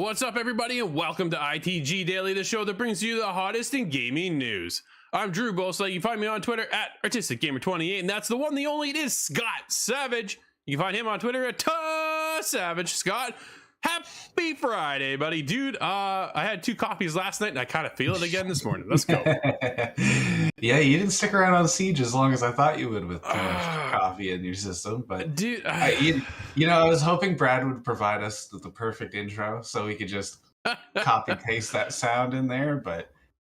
What's up, everybody, and welcome to ITG Daily, the show that brings you the hottest in gaming news. I'm Drew Bosley. You can find me on Twitter at ArtisticGamer28, and that's the one, the only, it is Scott Savage. You can find him on Twitter at Savage. Scott, happy Friday, buddy. Dude, I had 2 coffees last night, and I kind of feel it again this morning. Let's go. Yeah, you didn't stick around on Siege as long as I thought you would with too much coffee in your system. But dude, I was hoping Brad would provide us with the perfect intro so we could just copy paste that sound in there. But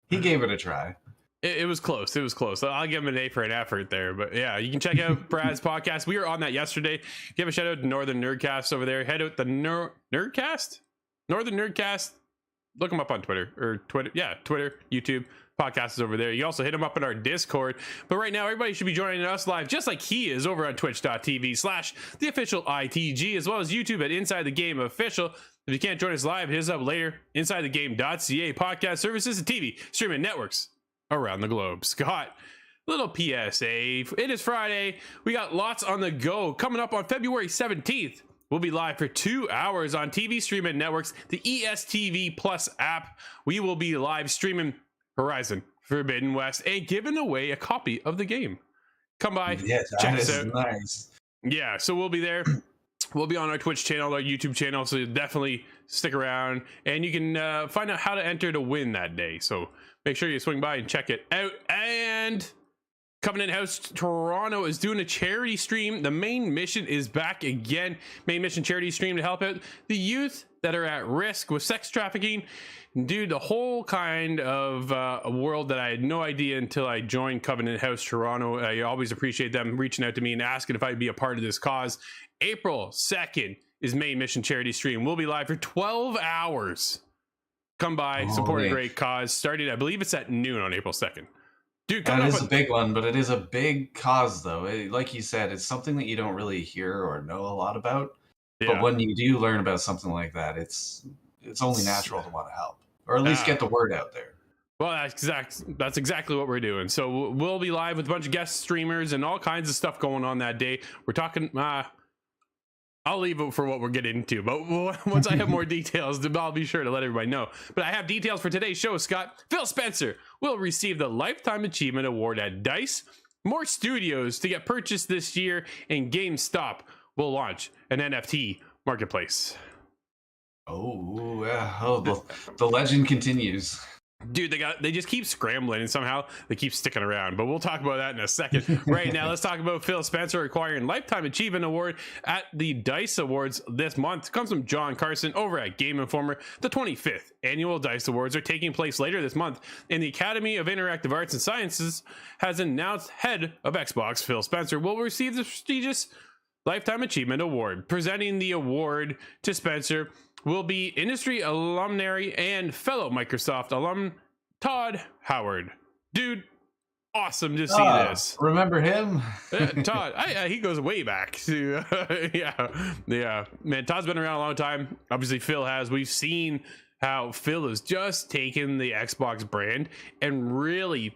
he gave it a try. It was close. It was close. I'll give him an A for an effort there. But yeah, you can check out Brad's podcast. We were on that yesterday. Give a shout out to Northern Nerdcast over there. Head out the Nerdcast? Northern Nerdcast. Look him up on Twitter or Twitter. Yeah, Twitter, YouTube. Podcast is over there. You also hit him up in our Discord. But right now, everybody should be joining us live just like he is over on twitch.tv/the official ITG, as well as YouTube at Inside the Game Official. If you can't join us live, hit us up later. InsideTheGame.ca podcast services and TV streaming networks around the globe. Scott, little PSA. It is Friday. We got lots on the go. Coming up on February 17th, we'll be live for 2 hours on TV streaming networks, the ESTV Plus app. We will be live streaming Horizon Forbidden West and giving away a copy of the game. Come by, check us out. Nice. Yeah, so we'll be there. We'll be on our Twitch channel, our YouTube channel, so definitely stick around, and you can find out how to enter to win that day. So make sure you swing by and check it out. And Covenant House Toronto is doing a charity stream. The main mission is back again. Main mission charity stream to help out the youth that are at risk with sex trafficking. Dude, the whole kind of a world that I had no idea until I joined Covenant House Toronto. I always appreciate them reaching out to me and asking if I'd be a part of this cause. April 2nd is main mission charity stream. We'll be live for 12 hours. Come by, support a great cause. Starting, I believe it's at noon on April 2nd. Dude, that is a big one, but it is a big cause, though. Like you said, it's something that you don't really hear or know a lot about. Yeah. But when you do learn about something like that, it's only natural to want to help, or at least get the word out there. Well, that's exactly what we're doing. So we'll be live with a bunch of guest streamers and all kinds of stuff going on that day. We're talking. I'll leave it for what we're getting into, but once I have more details, I'll be sure to let everybody know. But I have details for today's show, Scott. Phil Spencer will receive the Lifetime Achievement Award at DICE. More studios to get purchased this year, and GameStop will launch an NFT marketplace. Oh, yeah. The legend continues. Dude, they just keep scrambling, and somehow they keep sticking around. But we'll talk about that in a second. Right now, let's talk about Phil Spencer acquiring Lifetime Achievement Award at the DICE Awards this month. It comes from John Carson over at Game Informer. The 25th annual DICE Awards are taking place later this month, and the Academy of Interactive Arts and Sciences has announced head of Xbox, Phil Spencer, will receive the prestigious Lifetime Achievement Award. Presenting the award to Spencer will be industry alumnary and fellow Microsoft alum Todd Howard. Dude, awesome to see this. Remember him? Todd, he goes way back to yeah. Man, Todd's been around a long time. Obviously, Phil has. We've seen how Phil has just taken the Xbox brand and really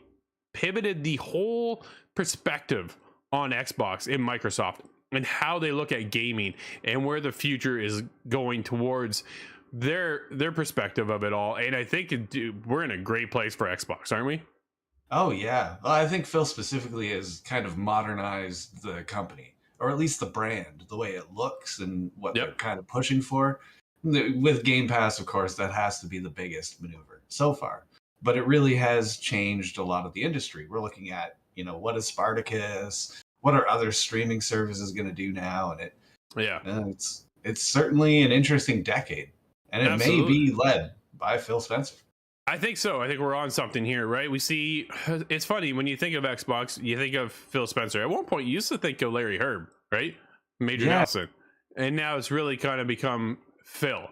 pivoted the whole perspective on Xbox in Microsoft, and how they look at gaming and where the future is going towards their perspective of it all. And I think we're in a great place for Xbox, aren't we? Oh, yeah. Well, I think Phil specifically has kind of modernized the company, or at least the brand, the way it looks and what they're kind of pushing for. With Game Pass, of course, that has to be the biggest maneuver so far. But it really has changed a lot of the industry. We're looking at, what is Spartacus? What are other streaming services going to do now? And it's certainly an interesting decade, and it may be led by Phil Spencer. I think so. I think we're on something here, right? We see, it's funny when you think of Xbox, you think of Phil Spencer. At one point, you used to think of Larry Herb, right? Major Nelson, and now it's really kind of become Phil.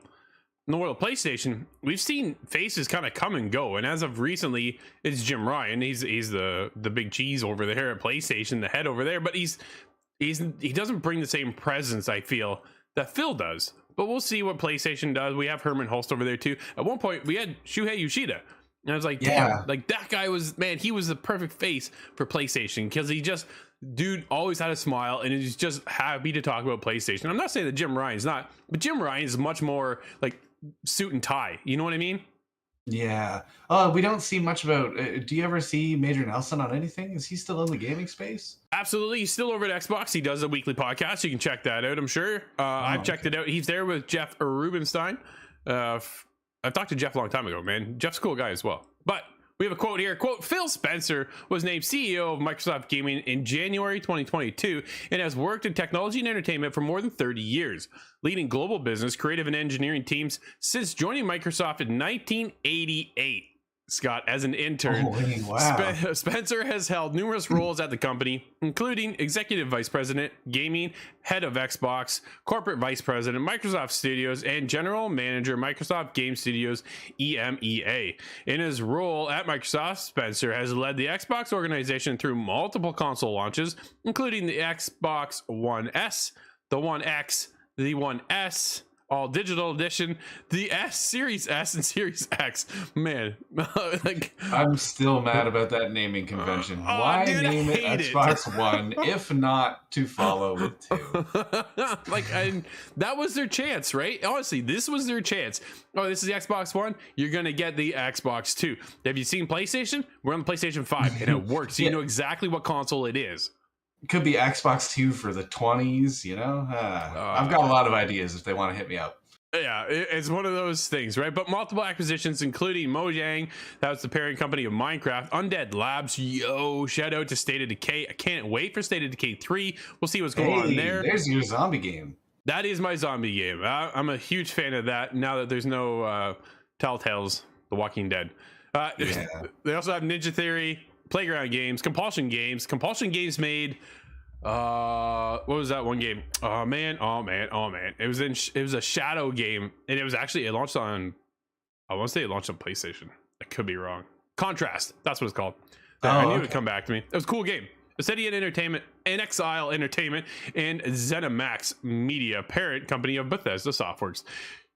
In the world of PlayStation, we've seen faces kind of come and go, and as of recently, it's Jim Ryan. He's the big cheese over there at PlayStation, the head over there, but he doesn't bring the same presence, I feel, that Phil does. But we'll see what PlayStation does. We have Herman Hulst over there too. At one point, we had Shuhei Yoshida, and I was like, damn, like that guy was, man, he was the perfect face for PlayStation, because dude always had a smile and he's just happy to talk about PlayStation. I'm not saying that Jim Ryan's not, but Jim Ryan is much more like suit and tie. You know what I mean? Yeah. We don't see much about. Do you ever see Major Nelson on anything? Is he still in the gaming space? Absolutely. He's still over at Xbox. He does a weekly podcast. You can check that out, I'm sure. I've checked it out. He's there with Jeff Rubenstein. I've talked to Jeff a long time ago, man. Jeff's a cool guy as well. But we have a quote here. Quote, Phil Spencer was named CEO of Microsoft Gaming in January 2022 and has worked in technology and entertainment for more than 30 years, leading global business, creative, and engineering teams since joining Microsoft in 1988. Scott, as an intern, wow. Spencer has held numerous roles at the company, including Executive Vice President, Gaming, Head of Xbox, Corporate Vice President, Microsoft Studios, and General Manager, Microsoft Game Studios, EMEA. In his role at Microsoft, Spencer has led the Xbox organization through multiple console launches, including the Xbox One S, the One X, the One S, all digital edition, the Series S and Series X. Man, like, I'm still mad about that naming convention. Why name it Xbox One if not to follow with 2? And that was their chance, right? Honestly, this was their chance. Oh, this is the Xbox One. You're gonna get the Xbox 2. Have you seen PlayStation? We're on the PlayStation 5, and it works. So you know exactly what console it is. Could be Xbox 2 for the 20s, you know? I've got a lot of ideas if they want to hit me up. Yeah, it's one of those things, right? But multiple acquisitions, including Mojang, that was the parent company of Minecraft, Undead Labs, shout out to State of Decay. I can't wait for State of Decay 3. We'll see what's going on there. There's your zombie game. That is my zombie game. I'm a huge fan of that now that there's no Telltale's The Walking Dead. They also have Ninja Theory, Playground Games, Compulsion Games. Compulsion Games made what was that one game? Oh man. It was a shadow game, and it launched on, I want to say it launched on PlayStation. I could be wrong. Contrast, that's what it's called. I knew it would come back to me. It was a cool game. Obsidian Entertainment, Exile Entertainment, and ZeniMax Media, parent company of Bethesda Softworks.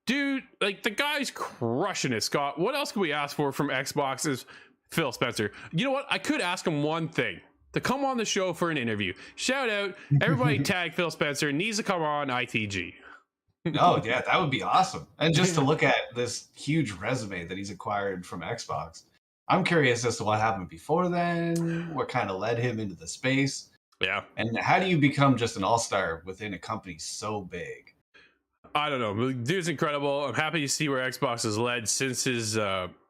Dude, like, the guy's crushing it, Scott. What else could we ask for from Xbox is Phil Spencer? You know what? I could ask him one thing. To come on the show for an interview. Shout out, everybody tag Phil Spencer, needs to come on ITG. Oh, yeah, that would be awesome. And just to look at this huge resume that he's acquired from Xbox, I'm curious as to what happened before then, what kind of led him into the space. Yeah. And how do you become just an all-star within a company so big? I don't know. Dude's incredible. I'm happy to see where Xbox has led since his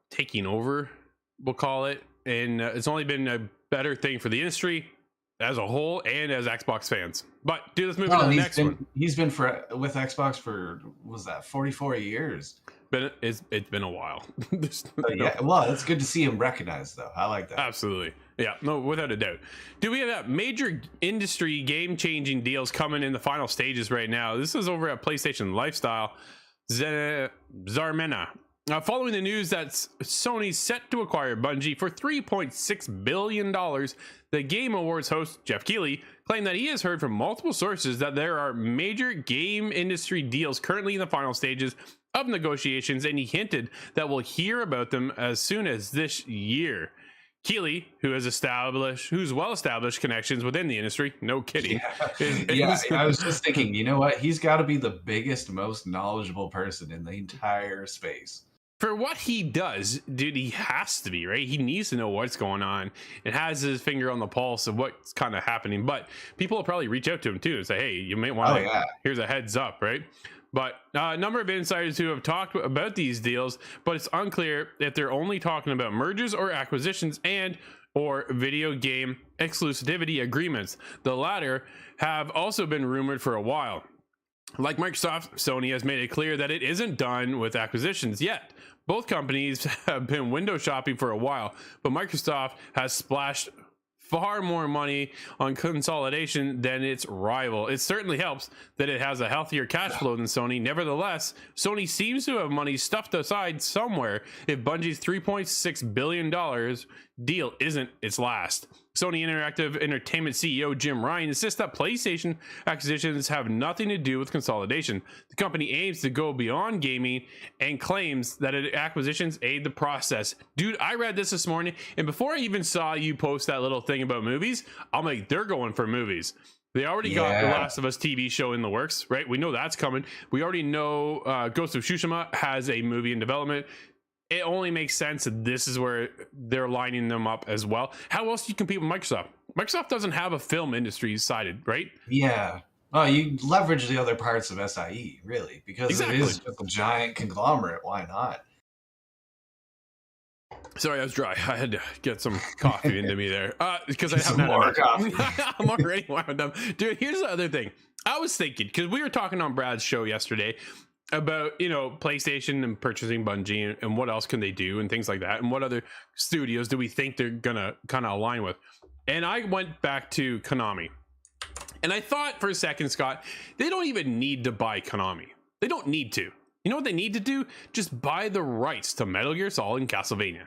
taking over, we'll call it. And it's only been a better thing for the industry as a whole and as Xbox fans. But dude, let's move on to the next one. He's been with Xbox for, what was that, 44 years? It's been a while. Yeah, well, it's good to see him recognized, though. I like that. Absolutely. Yeah, no, without a doubt. Do we have that major industry game-changing deals coming in the final stages right now? This is over at PlayStation Lifestyle. Zarmena. Following the news that Sony's set to acquire Bungie for $3.6 billion, the Game Awards host, Jeff Keighley, claimed that he has heard from multiple sources that there are major game industry deals currently in the final stages of negotiations, and he hinted that we'll hear about them as soon as this year. Keighley, who's well-established connections within the industry, no kidding. I was just thinking, you know what? He's got to be the biggest, most knowledgeable person in the entire space. For what he does, dude, he has to be, right? He needs to know what's going on and has his finger on the pulse of what's kind of happening. But people will probably reach out to him too and say, hey, you may want to, here's a heads up, right? But a number of insiders who have talked about these deals, but it's unclear if they're only talking about mergers or acquisitions and or video game exclusivity agreements. The latter have also been rumored for a while. Like Microsoft, Sony has made it clear that it isn't done with acquisitions yet. Both companies have been window shopping for a while, but Microsoft has splashed far more money on consolidation than its rival. It certainly helps that it has a healthier cash flow than Sony. Nevertheless, Sony seems to have money stuffed aside somewhere if Bungie's $3.6 billion deal isn't its last. Sony Interactive Entertainment CEO Jim Ryan insists that PlayStation acquisitions have nothing to do with consolidation. The company aims to go beyond gaming and claims that acquisitions aid the process. Dude, I read this morning, and before I even saw you post that little thing about movies, I'm like, they're going for movies. They already got the Last of Us TV show in the works, right? We know that's coming. We already know Ghost of Tsushima has a movie in development. It only makes sense that this is where they're lining them up as well. How else do you compete with Microsoft? Microsoft doesn't have a film industry sided, right? Yeah. Oh, you leverage the other parts of SIE, really, because it is just a giant conglomerate. Why not? Sorry, I was dry. I had to get some coffee into me there because I haven't had more coffee. I'm already wound up. Dude, here's the other thing. I was thinking, because we were talking on Brad's show yesterday about, PlayStation and purchasing Bungie and what else can they do and things like that. And what other studios do we think they're going to kind of align with? And I went back to Konami. And I thought for a second, Scott, they don't even need to buy Konami. They don't need to. You know what they need to do? Just buy the rights to Metal Gear Solid and Castlevania.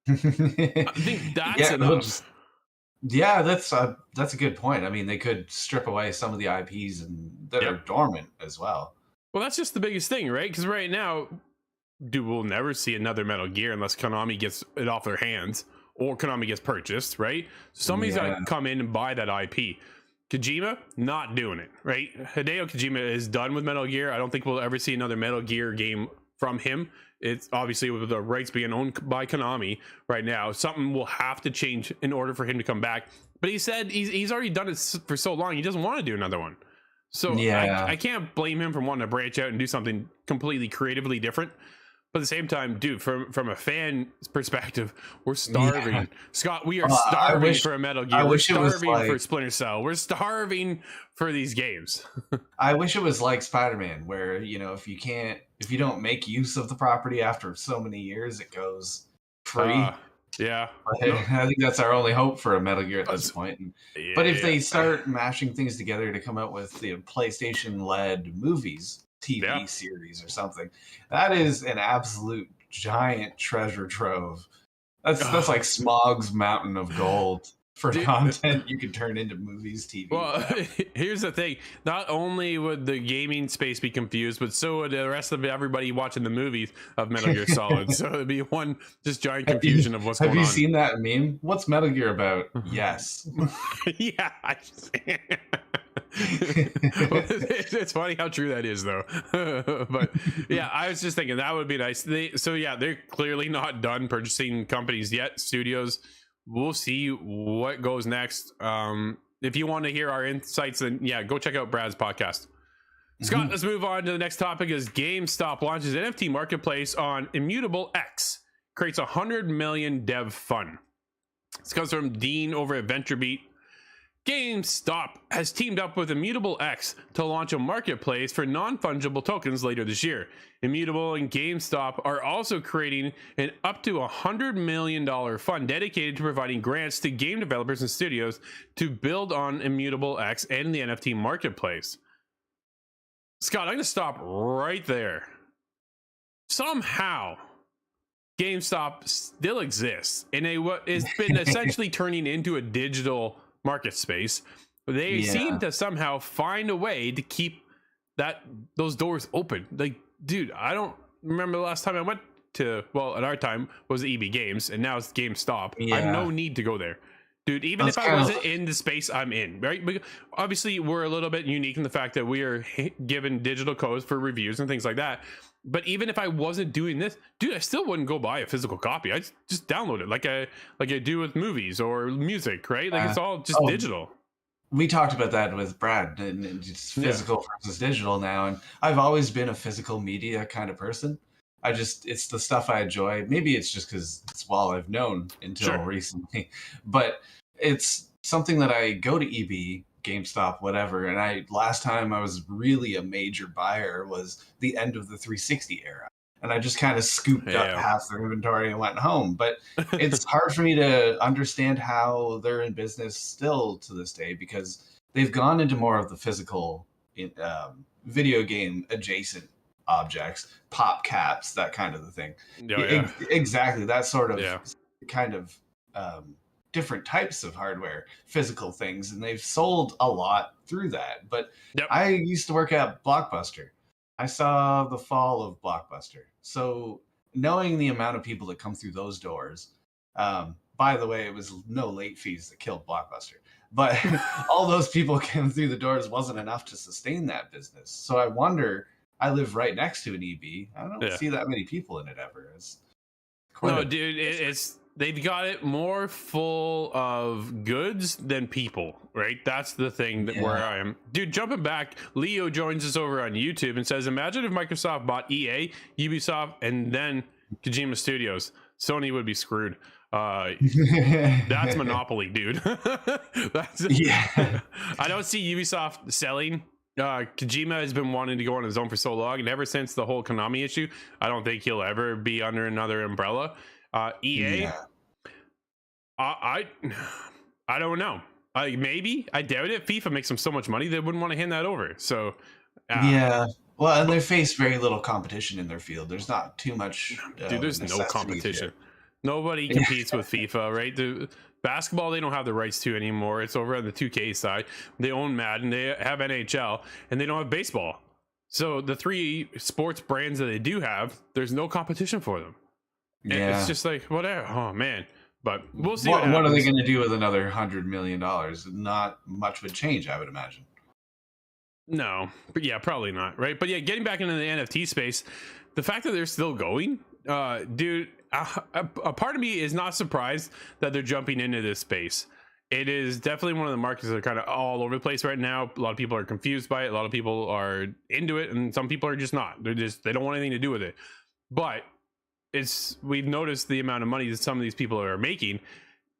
I think that's enough. Yeah, that's a good point. I mean, they could strip away some of the IPs that are dormant as well. Well, that's just the biggest thing, right? Because right now, we'll never see another Metal Gear unless Konami gets it off their hands or Konami gets purchased, right? Somebody's got to come in and buy that IP. Kojima, not doing it, right? Hideo Kojima is done with Metal Gear. I don't think we'll ever see another Metal Gear game from him. It's obviously with the rights being owned by Konami right now. Something will have to change in order for him to come back. But he said he's already done it for so long, he doesn't want to do another one. So I can't blame him for wanting to branch out and do something completely creatively different. But at the same time, dude, from a fan perspective, we're starving. Yeah. Scott, we are starving for a Metal Gear. We're starving for Splinter Cell. We're starving for these games. I wish it was like Spider-Man, where, if you don't make use of the property after so many years, it goes free. Yeah. I think that's our only hope for a Metal Gear at this point. But if they start mashing things together to come out with the PlayStation-led movies, TV series or something, that is an absolute giant treasure trove. That's like Smog's mountain of gold for content you can turn into movies, TV. Well, here's the thing. Not only would the gaming space be confused, but so would the rest of everybody watching the movies of Metal Gear Solid. So it'd be one just giant confusion of what's going on. Have you seen that meme? What's Metal Gear about? Yes. Yeah. It's funny how true that is, though. But yeah, I was just thinking that would be nice. They're clearly not done purchasing companies yet, studios. We'll see what goes next. If you want to hear our insights, then go check out Brad's podcast. Scott, let's move on to the next topic. Is GameStop launches NFT marketplace on Immutable X, creates 100 million dev fund. This comes from Dean over at VentureBeat. GameStop has teamed up with Immutable X to launch a marketplace for non-fungible tokens later this year. Immutable and GameStop are also creating an up to $100 million fund dedicated to providing grants to game developers and studios to build on Immutable X and the NFT marketplace. Scott, I'm going to stop right there. Somehow, GameStop still exists, and it's been essentially turning into a digital market space. They seem to somehow find a way to keep those doors open. Like, dude, I don't remember the last time I went to, at our time was EB Games, and now it's GameStop. I have no need to go there, dude. Even if I wasn't in the space I'm in, right? But obviously, we're a little bit unique in the fact that we are given digital codes for reviews and things like that. But even if I wasn't doing this, dude, I still wouldn't go buy a physical copy. I just download it like I do with movies or music, right? Like it's all just digital. We talked about that with Brad, and just physical versus digital now. And I've always been a physical media kind of person. It's the stuff I enjoy. Maybe it's just because it's all I've known until recently. But it's something that I go to EB, GameStop, whatever. And last time I was really a major buyer was the end of the 360 era. And I just kind of scooped up half their inventory and went home. But it's hard for me to understand how they're in business still to this day, because they've gone into more of the physical video game adjacent objects, pop caps, that kind of the thing. Exactly. That sort of kind of different types of hardware, physical things, and they've sold a lot through that. But I used to work at Blockbuster. I saw the fall of Blockbuster. So knowing the amount of people that come through those doors, by the way, it was no late fees that killed Blockbuster. but all those people came through the doors wasn't enough to sustain that business. So I wonder. I live right next to an EB. I don't see that many people in it ever. It's dude, it's they've got it more full of goods than people, right? That's the thing that where I am. Dude, jumping back, Leo joins us over on YouTube and says, imagine if Microsoft bought EA, Ubisoft, and then Kojima Studios. Sony would be screwed. That's monopoly, dude. I don't see Ubisoft selling. Kojima has been wanting to go on his own for so long, and ever since the whole Konami issue, I don't think he'll ever be under another umbrella. EA, I don't know. Maybe, I doubt it. FIFA makes them so much money they wouldn't want to hand that over. So well, and they face very little competition in their field. There's not too much. Dude, there's no competition. Nobody competes with FIFA, right? The basketball they don't have the rights to anymore. It's over on the 2K side. They own Madden, they have NHL, and they don't have baseball. So the three sports brands that they do have, there's no competition for them. Yeah. It's just like whatever. Oh man. But we'll see. What are they going to do with another $100 million? Not much would change, I would imagine. No, but yeah, probably not, right? But yeah, getting back into the NFT space, the fact that they're still going, dude, a part of me is not surprised that they're jumping into this space. It is definitely one of the markets that are kind of all over the place right now. A lot of people are confused by it. A lot of people are into it, and some people are just not. They don't want anything to do with it. But we've noticed the amount of money that some of these people are making,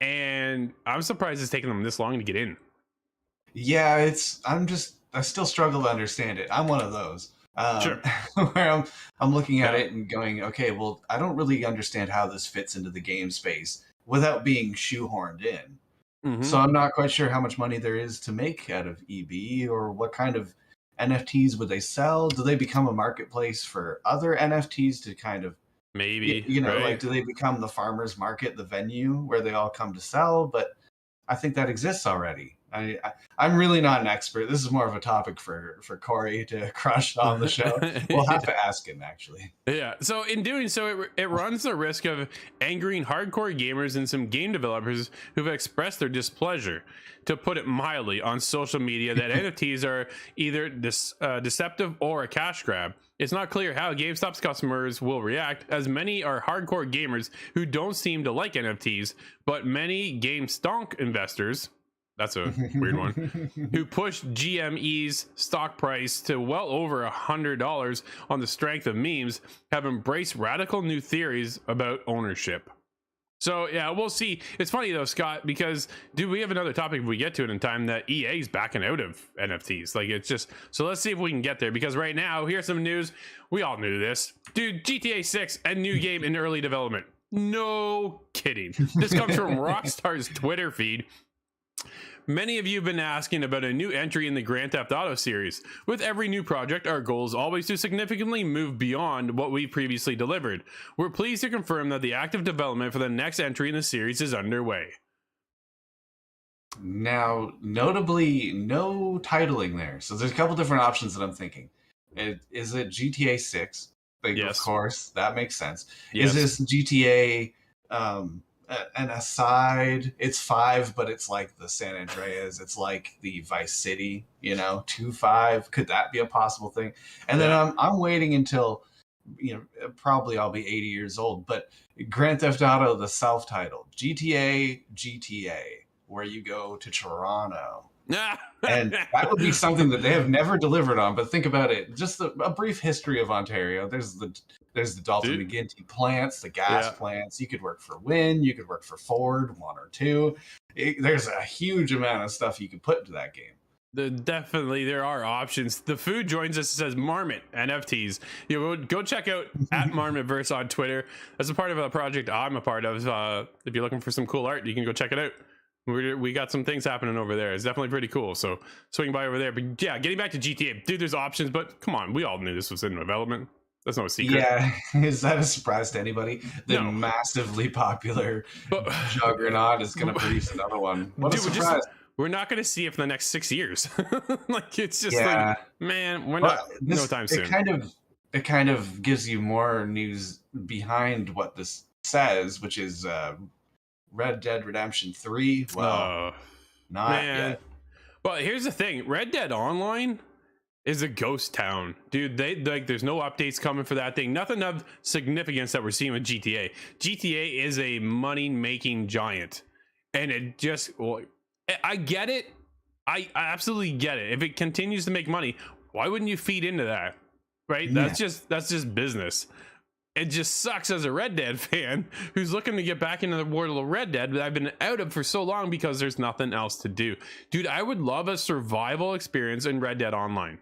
and I'm surprised it's taking them this long to get in. Yeah, I still struggle to understand it. I'm one of those. Sure. Where I'm looking at it and going, okay, well, I don't really understand how this fits into the game space without being shoehorned in. Mm-hmm. So I'm not quite sure how much money there is to make out of EB, or what kind of NFTs would they sell? Do they become a marketplace for other NFTs to kind of maybe, right? Like, do they become the farmer's market, the venue where they all come to sell? But I think that exists already. I'm really not an expert. This is more of a topic for Corey to crush on the show. We'll have to ask him, actually. Yeah. So in doing so, it runs the risk of angering hardcore gamers and some game developers who've expressed their displeasure, to put it mildly, on social media that NFTs are either deceptive or a cash grab. It's not clear how GameStop's customers will react, as many are hardcore gamers who don't seem to like NFTs, but many GameStonk investors, that's a weird one, who pushed GME's stock price to well over $100 on the strength of memes, have embraced radical new theories about ownership. So yeah, we'll see. It's funny though, Scott, because dude, we have another topic if we get to it in time, that EA's backing out of NFTs. Like, it's just, so let's see if we can get there, because right now, here's some news. We all knew this. Dude, GTA 6, a new game in early development. No kidding. This comes from Rockstar's Twitter feed. Many of you have been asking about a new entry in the Grand Theft Auto series. With every new project, our goal is always to significantly move beyond what we previously delivered. We're pleased to confirm that the active development for the next entry in the series is underway. Now, notably, no titling there. So there's a couple different options that I'm thinking. Is it GTA 6? Like, yes. Of course, that makes sense. Yes. Is this GTA... an aside, it's 5, but it's like the San Andreas, it's like the Vice City, 2.5. Could that be a possible thing? And then I'm waiting until, probably I'll be 80 years old, but Grand Theft Auto, the self-titled GTA, where you go to Toronto. And that would be something that they have never delivered on. But think about it, just a brief history of Ontario. There's the Dalton McGuinty plants, the gas plants. You could work for Wynn, you could work for Ford, one or two. There's a huge amount of stuff you could put into that game. Definitely, there are options. The food joins us, says Marmot NFTs. Go check out at Marmotverse on Twitter. That's a part of a project I'm a part of. If you're looking for some cool art, you can go check it out. We got some things happening over there. It's definitely pretty cool. So swing by over there. But yeah, getting back to GTA, dude, there's options, but come on, we all knew this was in development. That's no secret. Yeah, is that a surprise to anybody? The massively popular juggernaut is going to produce another one. What a surprise. We're not going to see it for the next 6 years. Like, it's just like, man, we're not, no time soon. It kind of gives you more news behind what this says, which is Red Dead Redemption 3. Well, Not yet. Well, here's the thing. Red Dead Online is a ghost town, dude. They like, there's no updates coming for that thing. Nothing of significance that we're seeing with GTA. GTA is a money making giant, and it just, well, I get it. I absolutely get it. If it continues to make money, why wouldn't you feed into that? Right? Yeah. That's just business. It just sucks as a Red Dead fan who's looking to get back into the world of Red Dead that I've been out of for so long because there's nothing else to do. Dude, I would love a survival experience in Red Dead Online.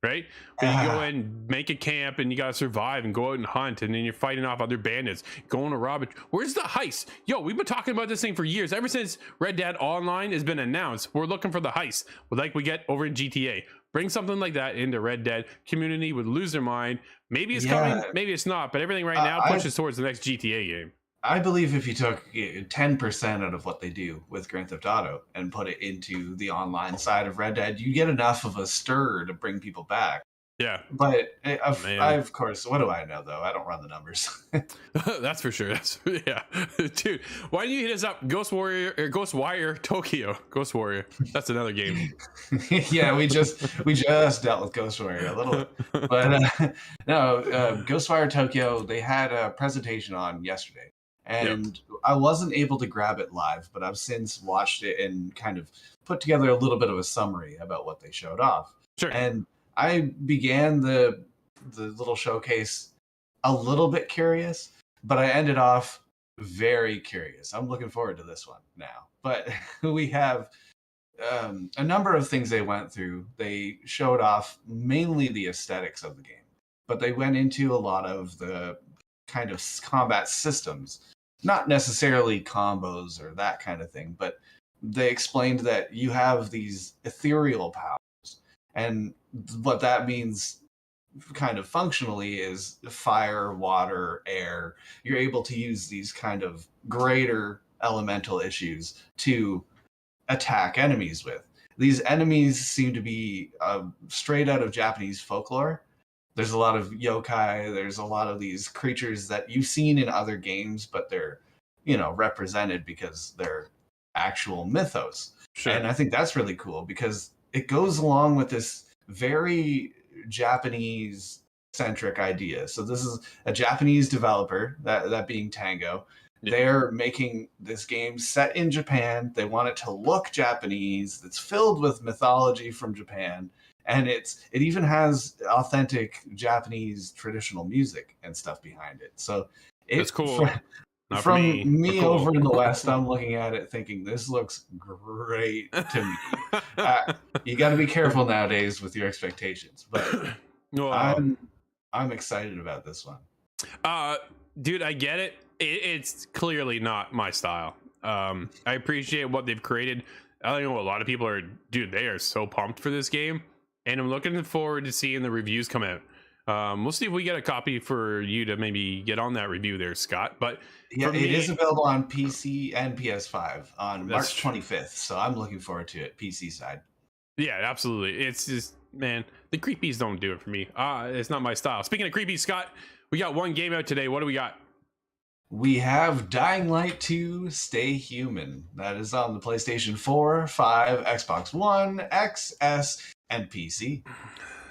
Right? Where you go and make a camp and you gotta survive and go out and hunt, and then you're fighting off other bandits, going to rob it. Where's the heist? Yo, we've been talking about this thing for years. Ever since Red Dead Online has been announced, we're looking for the heist, like we get over in GTA. Bring something like that into Red Dead. Community would lose their mind. Maybe it's coming, maybe it's not, but everything right now pushes towards the next GTA game. I believe if you took 10% out of what they do with Grand Theft Auto and put it into the online side of Red Dead, you get enough of a stir to bring people back. Yeah. But I, of course, what do I know, though? I don't run the numbers. That's for sure. Yeah. Dude, why don't you hit us up? Ghostwire Tokyo. Ghost Warrior. That's another game. Yeah, we just dealt with Ghost Warrior a little bit. But no, Ghostwire Tokyo, they had a presentation on yesterday. And I wasn't able to grab it live, but I've since watched it and kind of put together a little bit of a summary about what they showed off. Sure. And I began the little showcase a little bit curious, but I ended off very curious. I'm looking forward to this one now. But we have a number of things they went through. They showed off mainly the aesthetics of the game, but they went into a lot of the kind of combat systems. Not necessarily combos or that kind of thing, but they explained that you have these ethereal powers. And what that means kind of functionally is fire, water, air. You're able to use these kind of greater elemental issues to attack enemies with. These enemies seem to be straight out of Japanese folklore. There's a lot of yokai. There's a lot of these creatures that you've seen in other games, but they're, represented because they're actual mythos. Sure. And I think that's really cool because it goes along with this very Japanese-centric idea. So this is a Japanese developer, that being Tango. They're making this game set in Japan. They want it to look Japanese. It's filled with mythology from Japan. And it even has authentic Japanese traditional music and stuff behind it. So it's cool. From me cool. Over in the West, I'm looking at it thinking this looks great to me. You got to be careful nowadays with your expectations, but I'm excited about this one. Dude, I get it. It's clearly not my style. I appreciate what they've created. I know a lot of people are, dude, they are so pumped for this game. And I'm looking forward to seeing the reviews come out. We'll see if we get a copy for you to maybe get on that review there, Scott. But yeah, it is available on PC and PS5 on March 25th. So I'm looking forward to it, PC side. Yeah, absolutely. It's just, man, the creepies don't do it for me. It's not my style. Speaking of creepies, Scott, we got one game out today. What do we got? We have Dying Light 2 Stay Human. That is on the PlayStation 4, 5, Xbox One, XS, and PC.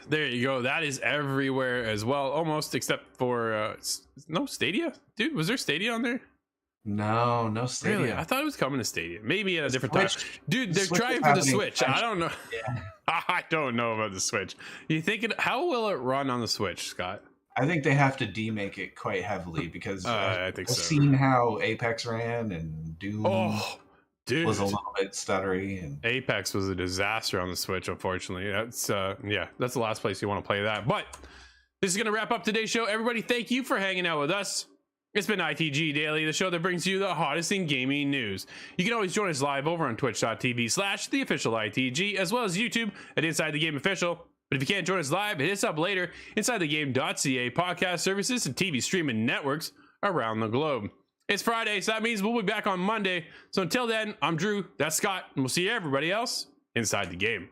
There you go. That is everywhere as well, almost, except for no Stadia. Dude, was there Stadia on there? No Stadia. Really? I thought it was coming to Stadia. Maybe at a different time. Dude, they're trying for the Switch. I don't know. Yeah. I don't know about the Switch. You think how will it run on the Switch, Scott? I think they have to demake it quite heavily because I think I've seen how Apex ran and Doom. Dude, was a little bit stuttery, and Apex was a disaster on the Switch. Unfortunately, that's that's the last place you want to play that. But this is gonna wrap up today's show. Everybody, thank you for hanging out with us. It's been ITG Daily, the show that brings you the hottest in gaming news. You can always join us live over on twitch.tv/theofficialITG, as well as YouTube at Inside the Game Official. But if you can't join us live, hit us up later inside the game.ca podcast services and TV streaming networks around the globe. It's Friday, so that means we'll be back on Monday. So until then, I'm Drew, that's Scott, and we'll see everybody else inside the game.